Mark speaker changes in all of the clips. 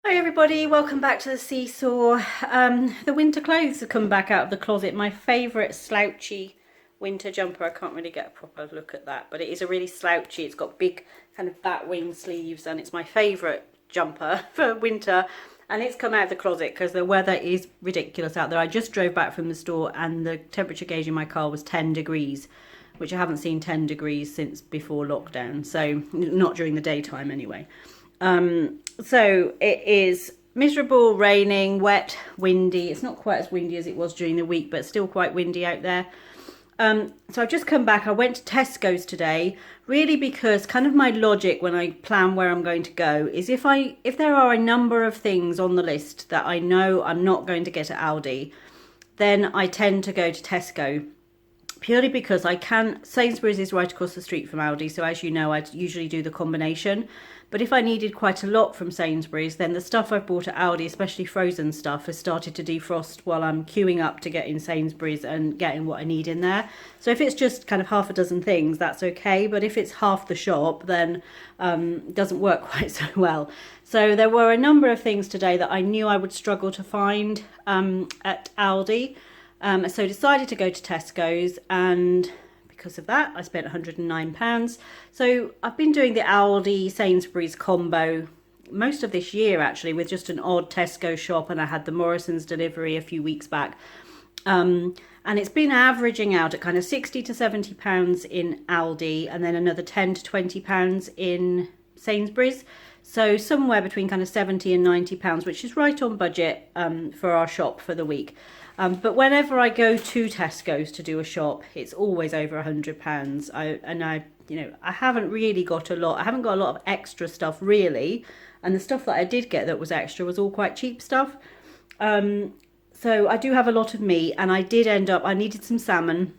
Speaker 1: Hi everybody, welcome back to the SeeSaw. The winter clothes have come back out of the closet. My favourite slouchy winter jumper. I can't really get a proper look at that, but it is a really slouchy. It's got big kind of bat wing sleeves and it's my favourite jumper for winter. And it's come out of the closet because the weather is ridiculous out there. I just drove back from the store and the temperature gauge in my car was 10 degrees, which I haven't seen 10 degrees since before lockdown. So not during the daytime anyway. So it is miserable, raining, wet, windy. It's not quite as windy as it was during the week, but still quite windy out there. So I've just come back. I went to Tesco's today, really because kind of my logic when I plan where I'm going to go is if there are a number of things on the list that I know I'm not going to get at Aldi, then I tend to go to Tesco. Purely because Sainsbury's is right across the street from Aldi, so as you know, I usually do the combination. But if I needed quite a lot from Sainsbury's, then the stuff I've bought at Aldi, especially frozen stuff, has started to defrost while I'm queuing up to get in Sainsbury's and getting what I need in there. So if it's just kind of half a dozen things, that's okay. But if it's half the shop, then it doesn't work quite so well. So there were a number of things today that I knew I would struggle to find at Aldi. So decided to go to Tesco's, and because of that I spent £109. So I've been doing the Aldi Sainsbury's combo most of this year actually, with just an odd Tesco shop, and I had the Morrison's delivery a few weeks back. And it's been averaging out at kind of £60 to £70 in Aldi, and then another £10 to £20 in Sainsbury's. So somewhere between kind of £70 and £90, which is right on budget for our shop for the week. But whenever I go to Tesco's to do a shop, it's always over £100. I haven't really got a lot. I haven't got a lot of extra stuff really, and the stuff that I did get that was extra was all quite cheap stuff. So I do have a lot of meat, and I needed some salmon.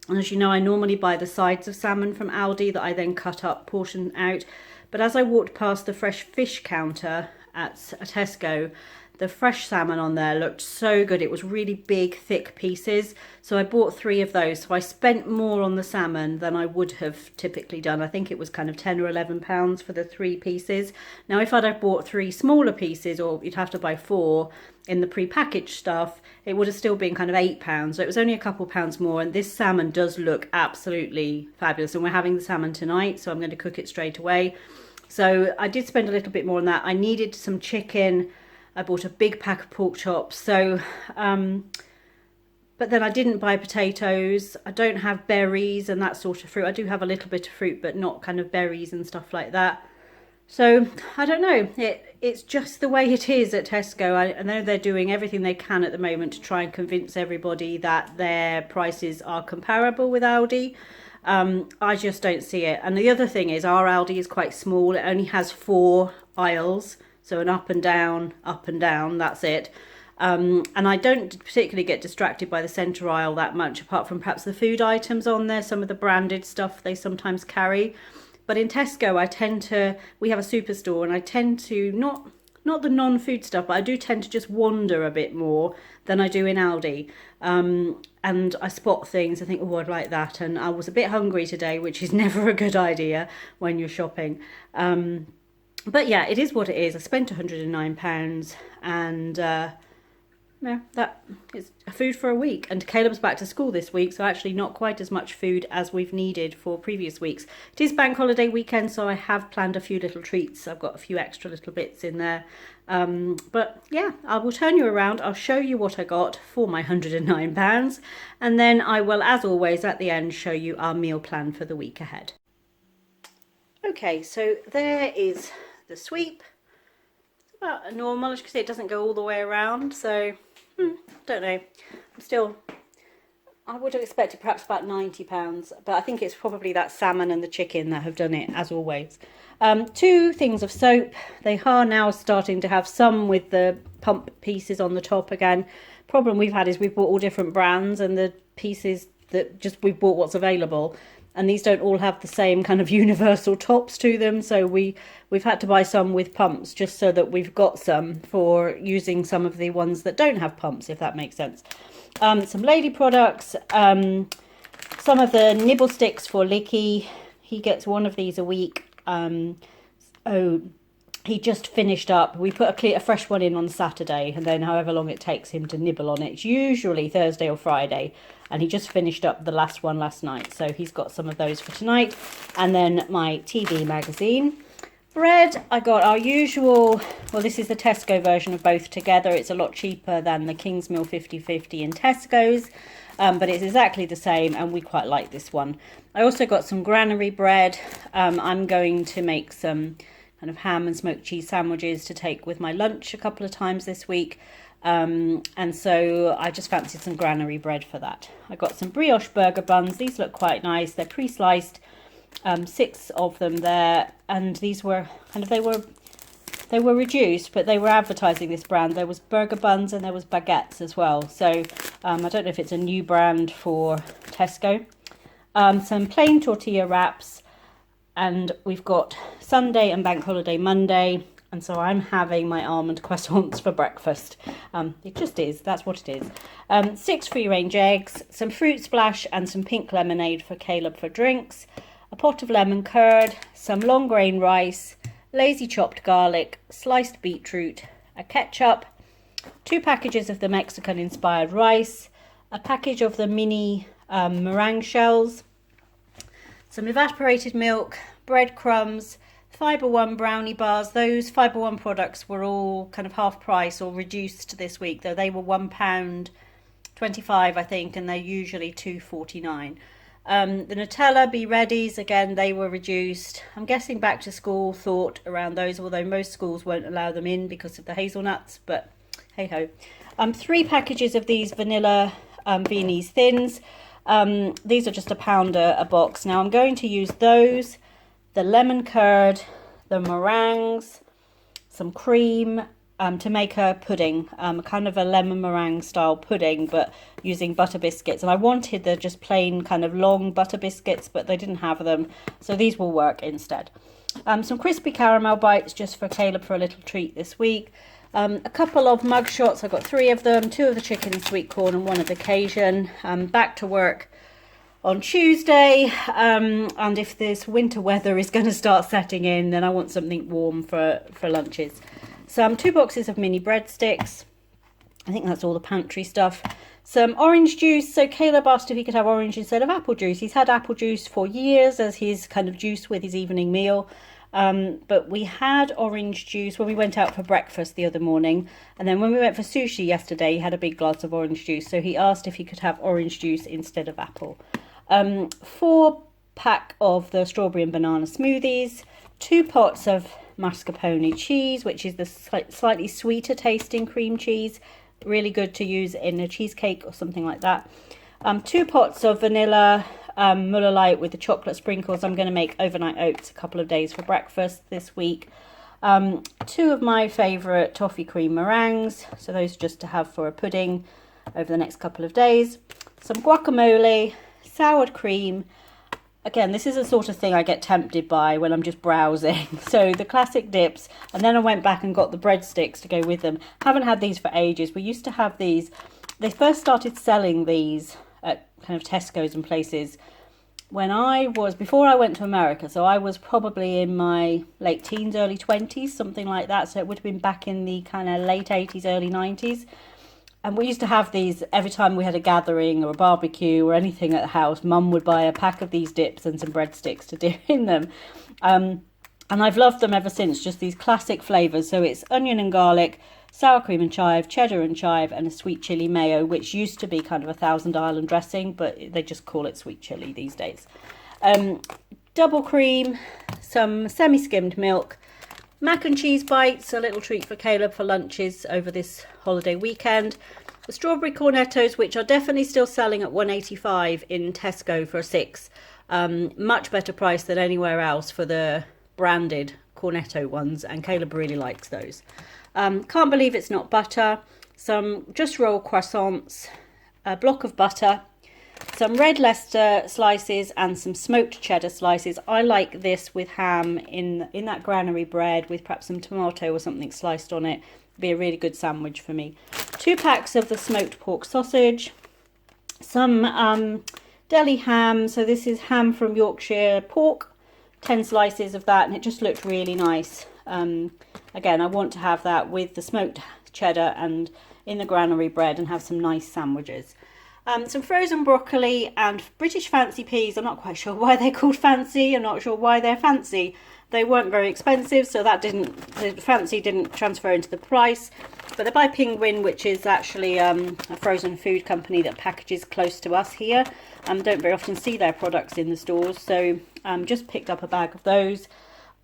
Speaker 1: And as you know, I normally buy the sides of salmon from Aldi that I then cut up, portion out. But as I walked past the fresh fish counter at a Tesco, the fresh salmon on there looked so good. It was really big, thick pieces. So I bought 3 of those. So I spent more on the salmon than I would have typically done. I think it was kind of £10 or £11 for the 3 pieces. Now, if I'd have bought 3 smaller pieces, or you'd have to buy 4 in the pre-packaged stuff, it would have still been kind of £8. So it was only a couple pounds more. And this salmon does look absolutely fabulous. And we're having the salmon tonight, so I'm going to cook it straight away. So I did spend a little bit more on that. I needed some chicken. I bought a big pack of pork chops. So, but then I didn't buy potatoes. I don't have berries and that sort of fruit. I do have a little bit of fruit, but not kind of berries and stuff like that. So I don't know. It's just the way it is at Tesco. I know they're doing everything they can at the moment to try and convince everybody that their prices are comparable with Aldi. I just don't see it. And the other thing is, our Aldi is quite small. It only has 4 aisles. So an up and down, that's it. And I don't particularly get distracted by the centre aisle that much, apart from perhaps the food items on there, some of the branded stuff they sometimes carry. But in Tesco, we have a superstore, and I tend to, not the non-food stuff, but I do tend to just wander a bit more than I do in Aldi. And I spot things, I think, oh, I'd like that. And I was a bit hungry today, which is never a good idea when you're shopping. But yeah, it is what it is. I spent £109, and yeah, that is food for a week. And Caleb's back to school this week, so actually not quite as much food as we've needed for previous weeks. It is bank holiday weekend, so I have planned a few little treats. I've got a few extra little bits in there. But yeah, I will turn you around. I'll show you what I got for my £109. And then I will, as always, at the end, show you our meal plan for the week ahead. Okay, so there is the sweep. It's about normal. As you can see, it doesn't go all the way around, so don't know. I would have expected perhaps about £90, but I think it's probably that salmon and the chicken that have done it, as always. 2 things of soap. They are now starting to have some with the pump pieces on the top again. Problem we've had is we've bought all different brands, and the pieces that we've bought what's available. And these don't all have the same kind of universal tops to them. So we've had to buy some with pumps, just so that we've got some for using some of the ones that don't have pumps, if that makes sense. Some lady products, some of the nibble sticks for Lickee. He gets 1 of these a week. he just finished up. We put a fresh one in on Saturday, and then however long it takes him to nibble on it, it's usually Thursday or Friday, and he just finished up the last one last night, so he's got some of those for tonight. And then my TV magazine. Bread, I got our usual, well, this is the Tesco version of both together. It's a lot cheaper than the Kingsmill 50/50 in Tesco's, but it's exactly the same, and we quite like this one. I also got some granary bread. I'm going to make some kind of ham and smoked cheese sandwiches to take with my lunch a couple of times this week. And so I just fancied some granary bread for that. I got some brioche burger buns. These look quite nice. They're pre-sliced, 6 of them there, and these were kind of, they were reduced, but they were advertising this brand. There was burger buns and there was baguettes as well. So I don't know if it's a new brand for Tesco. Some plain tortilla wraps, and we've got Sunday and Bank Holiday Monday, and so I'm having my almond croissants for breakfast. It just is, that's what it is. 6 free-range eggs, some fruit splash and some pink lemonade for Caleb for drinks, a pot of lemon curd, some long grain rice, lazy chopped garlic, sliced beetroot, a ketchup, 2 packages of the Mexican inspired rice, a package of the mini meringue shells, some evaporated milk, breadcrumbs, Fibre One brownie bars. Those Fibre One products were all kind of half price or reduced this week, though they were £1.25, I think, and they're usually £2.49. The Nutella Be Readies, again, they were reduced. I'm guessing back to school thought around those, although most schools won't allow them in because of the hazelnuts, but hey ho. 3 packages of these vanilla Viennese thins. These are just £1 a box. Now I'm going to use those, the lemon curd, the meringues, some cream to make a pudding, kind of a lemon meringue style pudding, but using butter biscuits. And I wanted the just plain kind of long butter biscuits, but they didn't have them, so these will work instead. Some crispy caramel bites just for Caleb for a little treat this week. A couple of mug shots, I've got 3 of them, 2 of the chicken and sweet corn and 1 of the Cajun. Back to work on Tuesday, and if this winter weather is going to start setting in, then I want something warm for lunches. Some 2 boxes of mini breadsticks. I think that's all the pantry stuff. Some orange juice. So Caleb asked if he could have orange instead of apple juice. He's had apple juice for years as his kind of juice with his evening meal. But we had orange juice when we went out for breakfast the other morning, and then when we went for sushi yesterday he had a big glass of orange juice, so he asked if he could have orange juice instead of apple. 4 pack of the strawberry and banana smoothies, 2 pots of mascarpone cheese, which is the slightly sweeter tasting cream cheese, really good to use in a cheesecake or something like that. 2 pots of vanilla Muller Light with the chocolate sprinkles. I'm going to make overnight oats a couple of days for breakfast this week. 2 of my favourite toffee cream meringues, so those just to have for a pudding over the next couple of days. Some guacamole, sour cream. Again, this is the sort of thing I get tempted by when I'm just browsing. So the classic dips, and then I went back and got the breadsticks to go with them. Haven't had these for ages. We used to have these. They first started selling these at kind of Tesco's and places when before I went to America. So I was probably in my late teens, early 20s, something like that. So it would have been back in the kind of late 80s, early 90s. And we used to have these every time we had a gathering or a barbecue or anything at the house. Mum would buy a pack of these dips and some breadsticks to dip in them. And I've loved them ever since, just these classic flavours. So it's onion and garlic, sour cream and chive, cheddar and chive, and a sweet chilli mayo, which used to be kind of a Thousand Island dressing, but they just call it sweet chilli these days. Double cream, some semi-skimmed milk, mac and cheese bites, a little treat for Caleb for lunches over this holiday weekend. The strawberry cornettos, which are definitely still selling at £1.85 in Tesco for 6. Much better price than anywhere else for the branded cornetto ones, and Caleb really likes those. Can't believe it's not butter. Some just roll croissants, a block of butter, some red Leicester slices and some smoked cheddar slices. I like this with ham in that granary bread with perhaps some tomato or something sliced on it. Be a really good sandwich for me. 2 packs of the smoked pork sausage, some deli ham. So this is ham from Yorkshire pork, 10 slices of that, and it just looked really nice. again, I want to have that with the smoked cheddar and in the granary bread and have some nice sandwiches. Some frozen broccoli and British fancy peas. I'm not quite sure why they're called fancy. I'm not sure why they're fancy. They weren't very expensive, so that the fancy didn't transfer into the price. But they're by Penguin, which is actually a frozen food company that packages close to us here. Don't very often see their products in the stores, so just picked up a bag of those.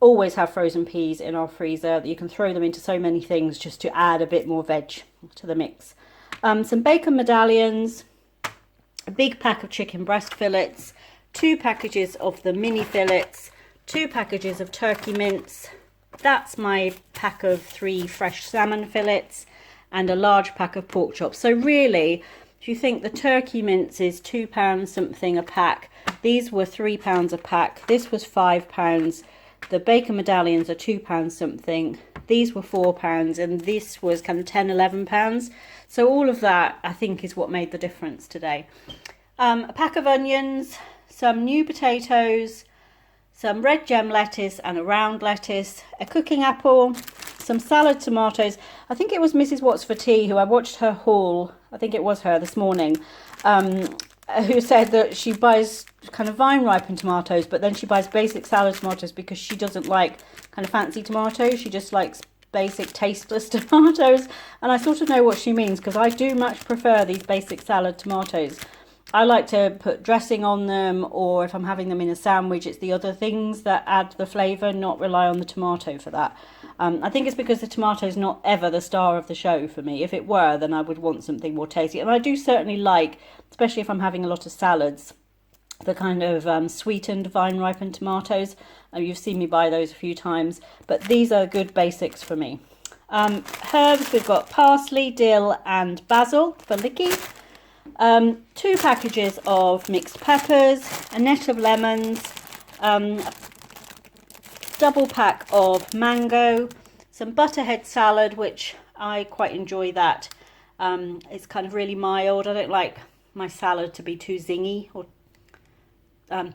Speaker 1: Always have frozen peas in our freezer. You can throw them into so many things just to add a bit more veg to the mix. Some bacon medallions, a big pack of chicken breast fillets, 2 packages of the mini fillets, 2 packages of turkey mince. That's my pack of 3 fresh salmon fillets and a large pack of pork chops. So really, if you think the turkey mince is £2 something a pack, these were £3 a pack. This was £5. The bacon medallions are £2 something. These were £4 and this was kind of £10–11. So all of that, I think, is what made the difference today. A pack of onions, some new potatoes, some red gem lettuce and a round lettuce, a cooking apple, some salad tomatoes. I think it was Mrs. Watts for Tea, who I watched her haul, I think it was her this morning, who said that she buys kind of vine ripened tomatoes, but then she buys basic salad tomatoes because she doesn't like kind of fancy tomatoes. She just likes basic tasteless tomatoes, and I sort of know what she means, because I do much prefer these basic salad tomatoes. I like to put dressing on them, or if I'm having them in a sandwich, it's the other things that add the flavour, not rely on the tomato for that. I think it's because the tomato is not ever the star of the show for me. If it were, then I would want something more tasty. And I do certainly like, especially if I'm having a lot of salads, the kind of sweetened vine-ripened tomatoes. You've seen me buy those a few times, but these are good basics for me. Herbs, we've got parsley, dill and basil for Lickee. 2 packages of mixed peppers, a net of lemons, double pack of mango, some butterhead salad, which I quite enjoy that. It's kind of really mild. I don't like my salad to be too zingy or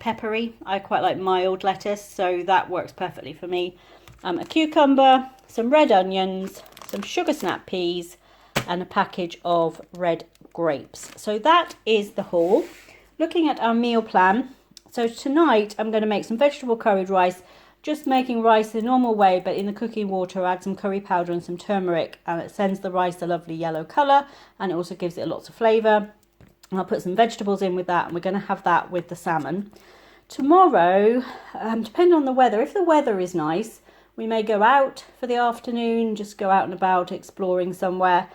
Speaker 1: peppery. I quite like mild lettuce, so that works perfectly for me. A cucumber, some red onions, some sugar snap peas and a package of red grapes. So that is the haul. Looking at our meal plan, so tonight I'm going to make some vegetable curried rice, just making rice the normal way, but in the cooking water add some curry powder and some turmeric, and it sends the rice a lovely yellow colour, and it also gives it lots of flavour. I'll put some vegetables in with that, and we're going to have that with the salmon. Tomorrow, depending on the weather, if the weather is nice, we may go out for the afternoon, just go out and about exploring somewhere.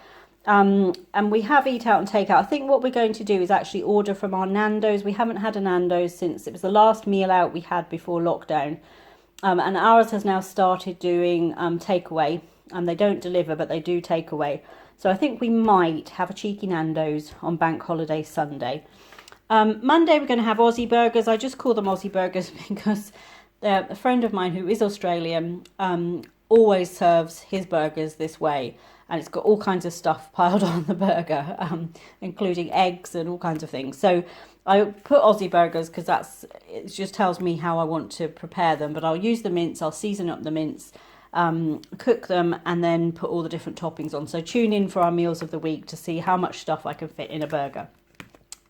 Speaker 1: And we have eat out and take out. I think what we're going to do is actually order from our Nando's. We haven't had a Nando's since it was the last meal out we had before lockdown. And ours has now started doing takeaway. And they don't deliver, but they do takeaway. So I think we might have a cheeky Nando's on Bank Holiday Sunday. Monday we're going to have Aussie burgers. I just call them Aussie burgers because a friend of mine who is Australian always serves his burgers this way. And it's got all kinds of stuff piled on the burger, including eggs and all kinds of things. So I put Aussie burgers because it just tells me how I want to prepare them. But I'll use the mince, I'll season up the mince, cook them, and then put all the different toppings on. So tune in for our meals of the week to see how much stuff I can fit in a burger.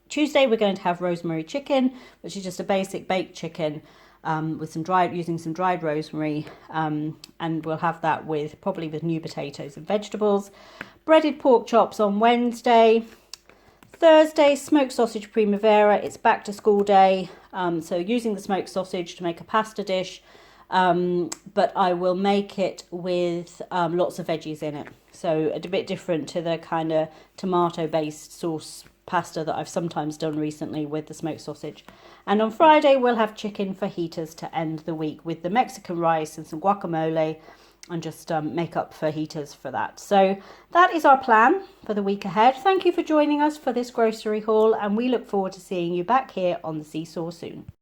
Speaker 1: Tuesday we're going to have rosemary chicken, which is just a basic baked chicken. With using some dried rosemary, and we'll have that probably with new potatoes and vegetables. Breaded pork chops on Wednesday. Thursday, smoked sausage primavera. It's back to school day, so using the smoked sausage to make a pasta dish, but I will make it with lots of veggies in it. So a bit different to the kind of tomato-based sauce pasta that I've sometimes done recently with the smoked sausage. And on Friday we'll have chicken fajitas to end the week with the Mexican rice and some guacamole, and just make up fajitas for that. So that is our plan for the week ahead. Thank you for joining us for this grocery haul, and we look forward to seeing you back here on the SeeSaw soon.